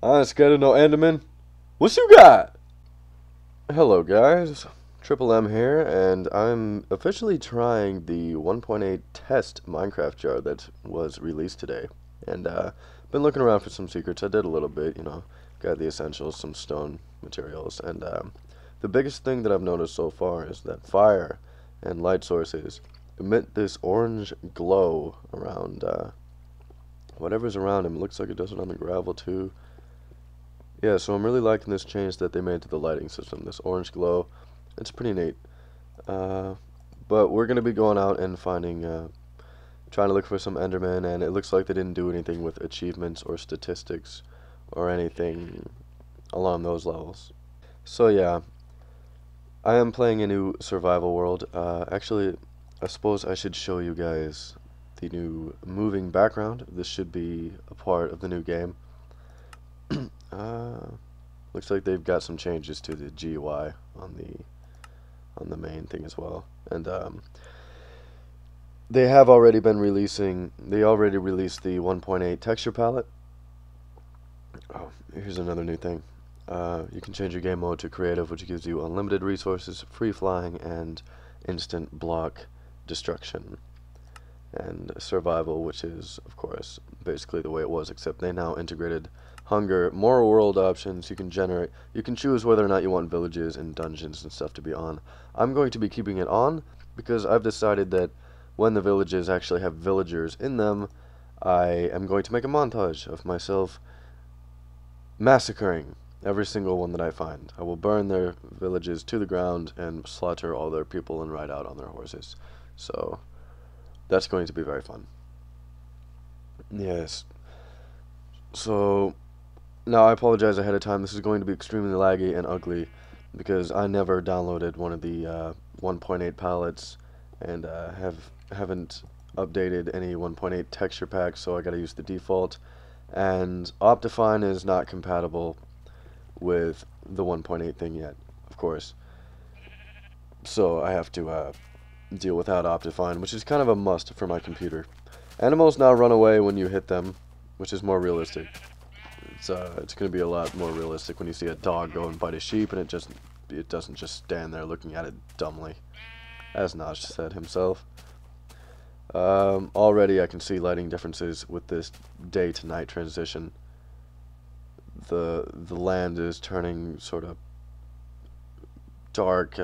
I ain't scared of no Enderman. What you got? Hello, guys. Triple M here, and I'm officially trying the 1.8 test Minecraft jar that was released today. And been looking around for some secrets. I did a little bit, got the essentials, some stone materials, and the biggest thing that I've noticed so far is that fire and light sources emit this orange glow around whatever's around him. It looks like it does it on the gravel too. Yeah, so I'm really liking this change that they made to the lighting system, this orange glow. It's pretty neat. Uh, but we're going to be going out and trying to look for some Enderman, and it looks like they didn't do anything with achievements or statistics or anything along those levels. So yeah, I am playing a new survival world. Actually, I suppose I should show you guys the new moving background. This should be a part of the new game. Uh, Looks like they've got some changes to the GUI on the main thing as well, and they have already been releasing. They already released the 1.8 texture palette. Oh, here's another new thing. You can change your game mode to creative, which gives you unlimited resources, free flying, and instant block destruction. And survival, which is, of course, basically the way it was, except they now integrated hunger, more world options. You can choose whether or not you want villages and dungeons and stuff to be on. I'm going to be keeping it on because I've decided that when the villages actually have villagers in them, I am going to make a montage of myself massacring every single one that I find. I will burn their villages to the ground and slaughter all their people and ride out on their horses. So that's going to be very fun. Yes. So now I apologize ahead of time. This is going to be extremely laggy and ugly because I never downloaded one of the 1.8 palettes and haven't updated any 1.8 texture packs, so I got to use the default. And Optifine is not compatible with the 1.8 thing yet, of course. So I have to deal without Optifine, which is kind of a must for my computer. Animals now run away when you hit them, which is more realistic. It's going to be a lot more realistic when you see a dog go and bite a sheep, and it doesn't just stand there looking at it dumbly, as Naj said himself. Already I can see lighting differences with this day to night transition. The land is turning sort of dark,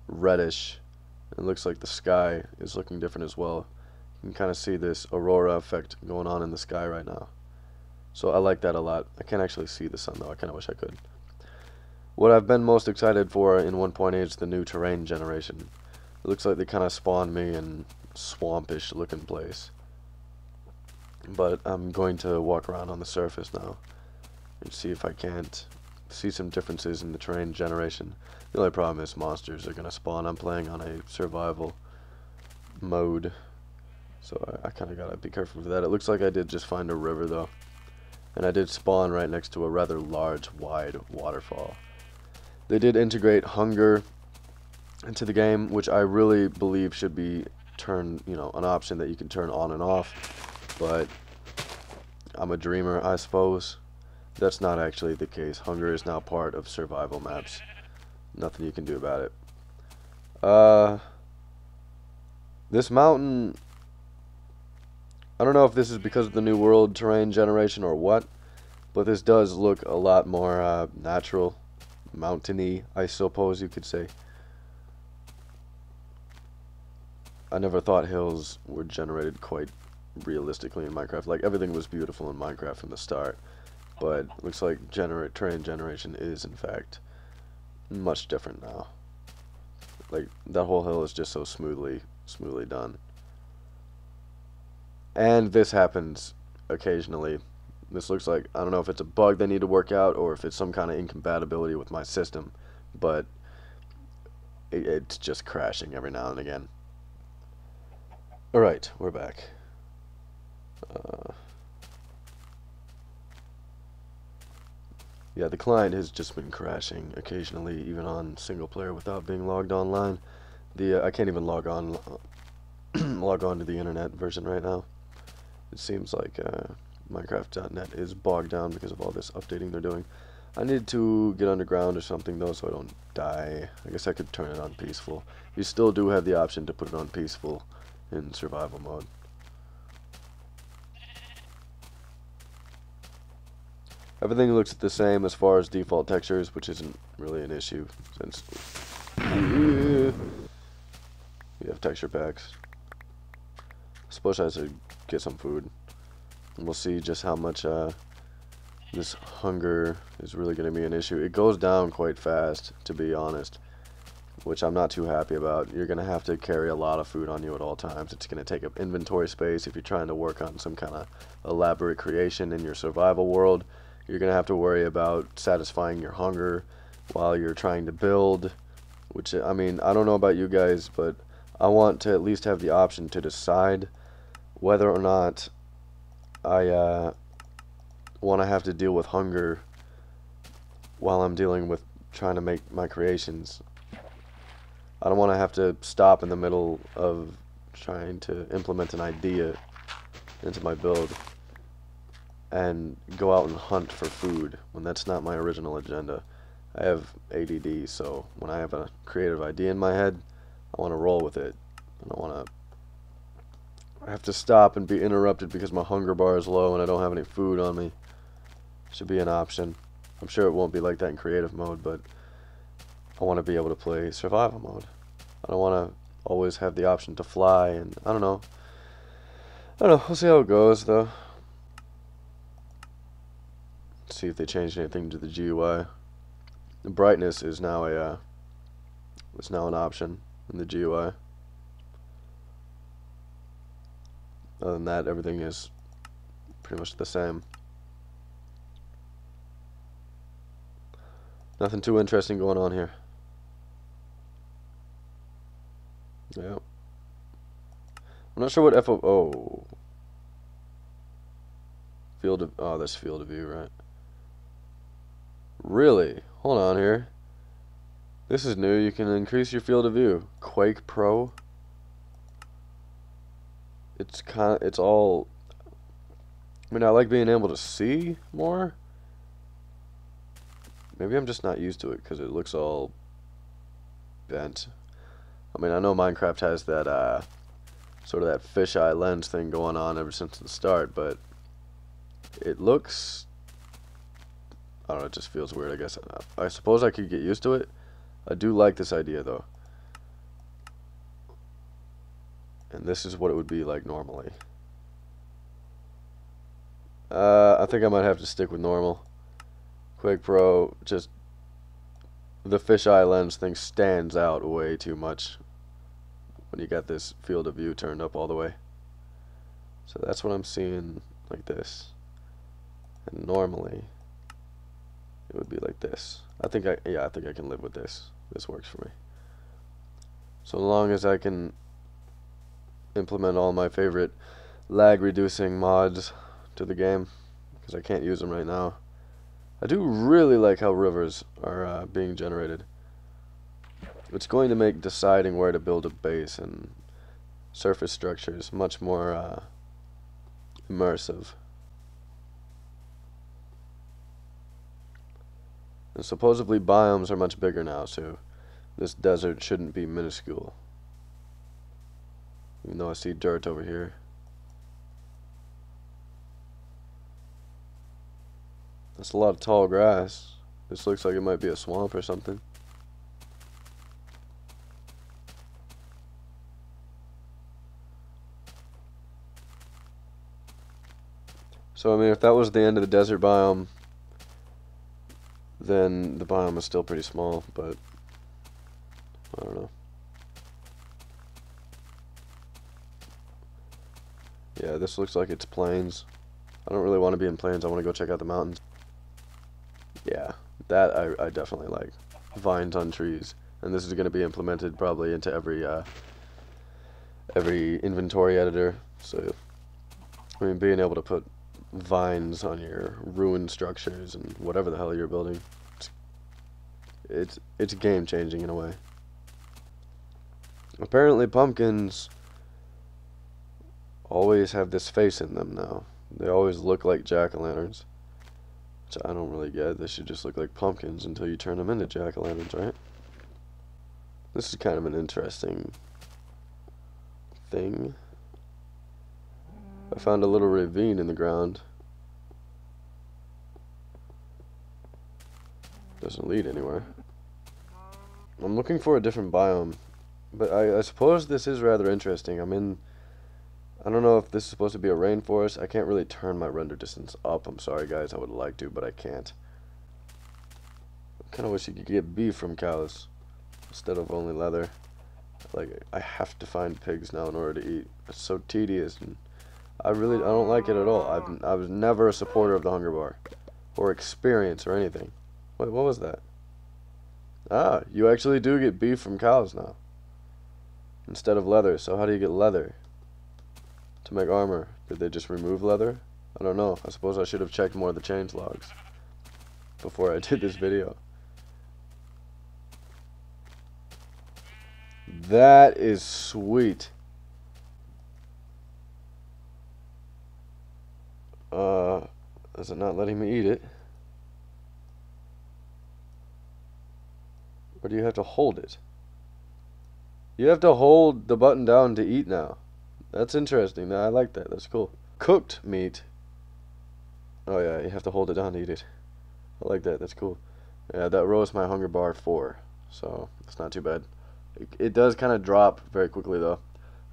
reddish. It looks like the sky is looking different as well. You can kind of see this aurora effect going on in the sky right now. So I like that a lot. I can't actually see the sun though. I kind of wish I could. What I've been most excited for in 1.8 is the new terrain generation. It looks like they kind of spawned me in swampish looking place. But I'm going to walk around on the surface now and see if I can't see some differences in the terrain generation. The only problem is monsters are going to spawn. I'm playing on a survival mode, so I kind of got to be careful with that. It looks like I did just find a river though, and I did spawn right next to a rather large, wide waterfall. They did integrate hunger into the game, which I really believe should be an option that you can turn on and off, but I'm a dreamer, I suppose. That's not actually the case. Hunger is now part of survival maps. Nothing you can do about it. This mountain, I don't know if this is because of the new world terrain generation or what, but this does look a lot more natural, mountainy, I suppose you could say. I never thought hills were generated quite realistically in Minecraft. Like, everything was beautiful in Minecraft from the start, but it looks like terrain generation is in fact much different now. Like, that whole hill is just so smoothly done. And this happens occasionally. This looks like, I don't know if it's a bug they need to work out or if it's some kind of incompatibility with my system, but it's just crashing every now and again. Alright, we're back. Yeah, the client has just been crashing occasionally, even on single player without being logged online. I can't even log on to the internet version right now. It seems like Minecraft.net is bogged down because of all this updating they're doing. I need to get underground or something though, so I don't die. I guess I could turn it on peaceful. You still do have the option to put it on peaceful in survival mode. Everything looks the same as far as default textures, which isn't really an issue since we have texture packs. I suppose I should get some food, and we'll see just how much this hunger is really going to be an issue. It goes down quite fast, to be honest, which I'm not too happy about. You're going to have to carry a lot of food on you at all times. It's going to take up inventory space if you're trying to work on some kind of elaborate creation in your survival world. You're going to have to worry about satisfying your hunger while you're trying to build, which, I mean, I don't know about you guys, but I want to at least have the option to decide whether or not I want to have to deal with hunger while I'm dealing with trying to make my creations. I don't want to have to stop in the middle of trying to implement an idea into my build and go out and hunt for food when that's not my original agenda. I have ADD, so when I have a creative idea in my head, I want to roll with it. I don't want to have to stop and be interrupted because my hunger bar is low and I don't have any food on me. Should be an option. I'm sure it won't be like that in creative mode, but I want to be able to play survival mode. I don't want to always have the option to fly, and I don't know. We'll see how it goes, though. See if they changed anything to the GUI. The brightness is now an option in the GUI. Other than that, everything is pretty much the same. Nothing too interesting going on here. Yeah. I'm not sure what field of that's field of view, right? Really? Hold on here. This is new. You can increase your field of view. Quake Pro. It's all, I mean, I like being able to see more. Maybe I'm just not used to it because it looks all bent. I mean, I know Minecraft has that sort of that fisheye lens thing going on ever since the start, but it looks, I don't know, it just feels weird, I guess. I suppose I could get used to it. I do like this idea, though. And this is what it would be like normally. I think I might have to stick with normal. Quake Pro, just the fisheye lens thing stands out way too much when you got this field of view turned up all the way. So that's what I'm seeing like this. And normally it would be like this. I think I can live with this. This works for me. So long as I can implement all my favorite lag reducing mods to the game, because I can't use them right now. I do really like how rivers are being generated. It's going to make deciding where to build a base and surface structures much more immersive. And supposedly biomes are much bigger now, so this desert shouldn't be minuscule. Even though I see dirt over here. That's a lot of tall grass. This looks like it might be a swamp or something. So, I mean, if that was the end of the desert biome, then the biome is still pretty small, but I don't know. Yeah, this looks like it's plains. I don't really want to be in plains. I want to go check out the mountains. Yeah, that I definitely like. Vines on trees. And this is going to be implemented probably into every inventory editor. So, I mean, being able to put vines on your ruined structures and whatever the hell you're building, it's game changing in a way. Apparently pumpkins always have this face in them now. They always look like jack-o'-lanterns, which I don't really get. They should just look like pumpkins until you turn them into jack-o'-lanterns, right? This is kind of an interesting thing. I found a little ravine in the ground. Doesn't lead anywhere. I'm looking for a different biome, but I suppose this is rather interesting. I don't know if this is supposed to be a rainforest. I can't really turn my render distance up. I'm sorry, guys. I would like to, but I can't. I kind of wish you could get beef from cows instead of only leather. Like, I have to find pigs now in order to eat. It's so tedious, and I don't like it at all. I was never a supporter of the hunger bar, or experience, or anything. Wait, what was that? Ah, you actually do get beef from cows now, instead of leather. So how do you get leather to make armor? Did they just remove leather? I don't know. I suppose I should have checked more of the change logs before I did this video. That is sweet. Is it not letting me eat it? Or do you have to hold it? You have to hold the button down to eat now. That's interesting. I like that. That's cool. Cooked meat. Oh yeah, you have to hold it down to eat it. I like that. That's cool. Yeah, that rose my hunger bar 4. So, it's not too bad. It does kind of drop very quickly though.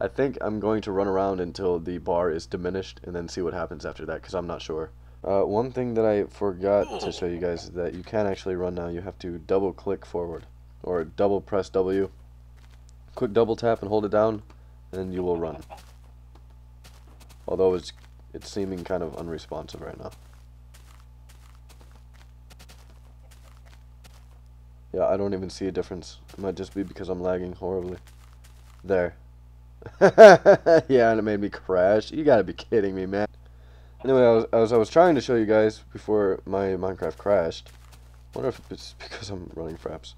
I think I'm going to run around until the bar is diminished and then see what happens after that, because I'm not sure. One thing that I forgot to show you guys is that you can actually run now. You have to double click forward, or double press W. Quick double tap and hold it down, and you will run. Although it's seeming kind of unresponsive right now. Yeah, I don't even see a difference. It might just be because I'm lagging horribly. There. Yeah, and it made me crash. You gotta be kidding me, man. Anyway, I was trying to show you guys before my Minecraft crashed. I wonder if it's because I'm running fraps.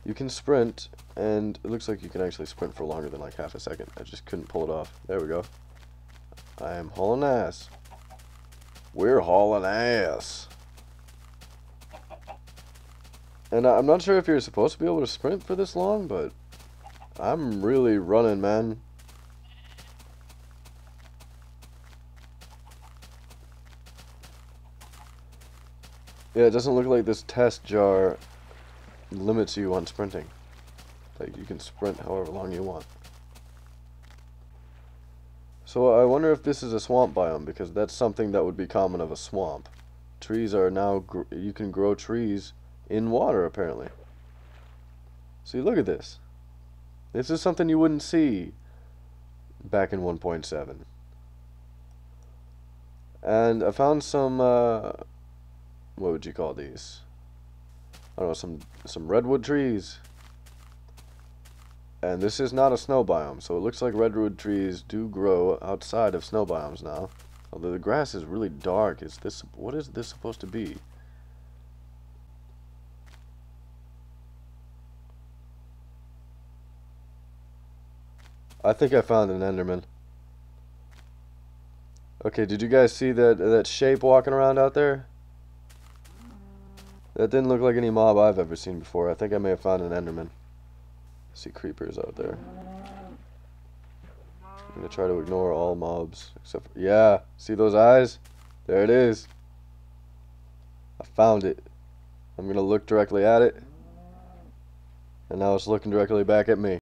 You can sprint, and it looks like you can actually sprint for longer than like half a second. I just couldn't pull it off. There we go. I am hauling ass. We're hauling ass. And I'm not sure if you're supposed to be able to sprint for this long, but I'm really running, man. Yeah, it doesn't look like this test jar limits you on sprinting. Like, you can sprint however long you want. So I wonder if this is a swamp biome, because that's something that would be common of a swamp. Trees are now, you can grow trees in water, apparently. See, look at this. This is something you wouldn't see back in 1.7. And I found some, what would you call these? I don't know, some redwood trees. And this is not a snow biome, so it looks like redwood trees do grow outside of snow biomes now. Although the grass is really dark. What is this supposed to be? I think I found an Enderman. Okay, did you guys see that shape walking around out there? That didn't look like any mob I've ever seen before. I think I may have found an Enderman. I see creepers out there. I'm gonna try to ignore all mobs except for, yeah, see those eyes? There it is. I found it. I'm gonna look directly at it, and now it's looking directly back at me.